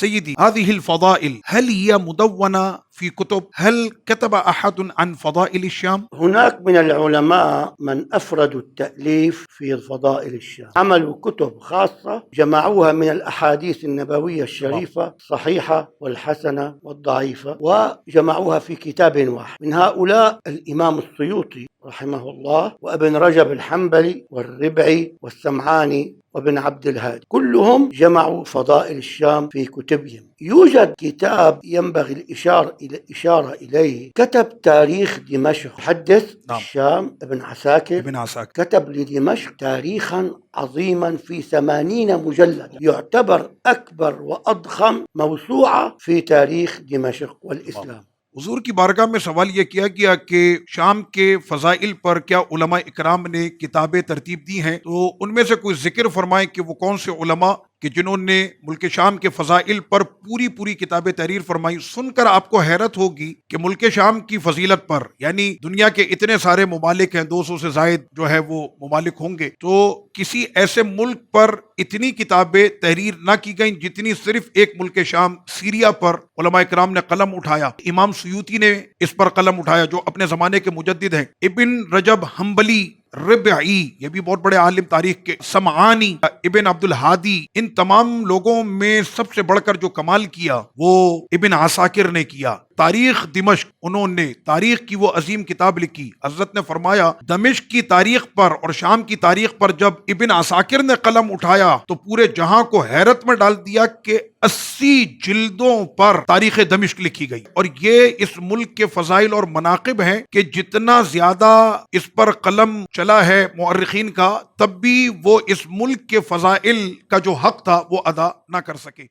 सय्यदी हाज़िहिल फ़ज़ाइल हल हिय मुदव्वना फ़ी कुतुब हल कतब अहदुन अन फ़ज़ाइल الشام। هناك من العلماء من أفردوا التأليف في فضائل الشام، عملوا كتب خاصة جمعوها من الأحاديث النبوية الشريفة الصحيحة والحسنة والضعيفة وجمعوها في كتاب واحد. من هؤلاء الإمام السيوطي رحمه الله، وابن رجب الحنبلي، والربعي، والسمعاني، وابن عبد الهادي، كلهم جمعوا فضائل الشام في كتبهم. يوجد كتاب ينبغي الإشارة إليه، كتب تاريخ دمشق، محدث الشام ابن عساكر كتب لدمشق تاريخا عظيما في 80 مجلد، يعتبر أكبر وأضخم موسوعة في تاريخ دمشق والإسلام। हुजूर की बारगाह में सवाल यह किया गया कि शाम के फ़ज़ाइल पर क्या उलमा इकराम ने किताबें तरतीब दी हैं, तो उनमें से कोई जिक्र फरमाए कि वो कौन से उलमा कि जिन्होंने मुल्क शाम के फ़ज़ाइल पर पूरी पूरी किताबें तहरीर फरमाई। सुनकर आपको हैरत होगी कि मुल्क शाम की फजीलत पर, यानी दुनिया के इतने सारे ममालिक हैं, 200 से जायद जो है वो ममालिक होंगे, तो किसी ऐसे मुल्क पर इतनी किताबें तहरीर ना की गई जितनी सिर्फ एक मुल्क शाम सीरिया पर उलमा इकराम ने कलम उठाया। इमाम सुयूती ने इस पर कलम उठाया जो अपने ज़माने के मुजद्दिद हैं। इब्न रजब हम्बली, रबई, ये भी बहुत बड़े आलिम तारीख के, समआनी, इब्न अब्दुल हादी, इन तमाम लोगों में सबसे बढ़कर जो कमाल किया वो इब्न आसाकिर ने किया। तारीख दिमश्क, उन्होंने तारीख की वो अजीम किताब लिखी। हजरत ने फरमाया दमिश्क की तारीख पर और शाम की तारीख पर जब इब्न आसाकिर ने कलम उठाया तो पूरे जहां को हैरत में डाल दिया कि 80 जिल्दों पर तारीख दमिश्क लिखी गई। और ये इस मुल्क के फजाइल और मनाकिब हैं कि जितना ज्यादा इस पर कलम चला है मुअर्रिखीन का, तब भी वो इस मुल्क के फजाइल का जो हक था वो अदा ना कर सके।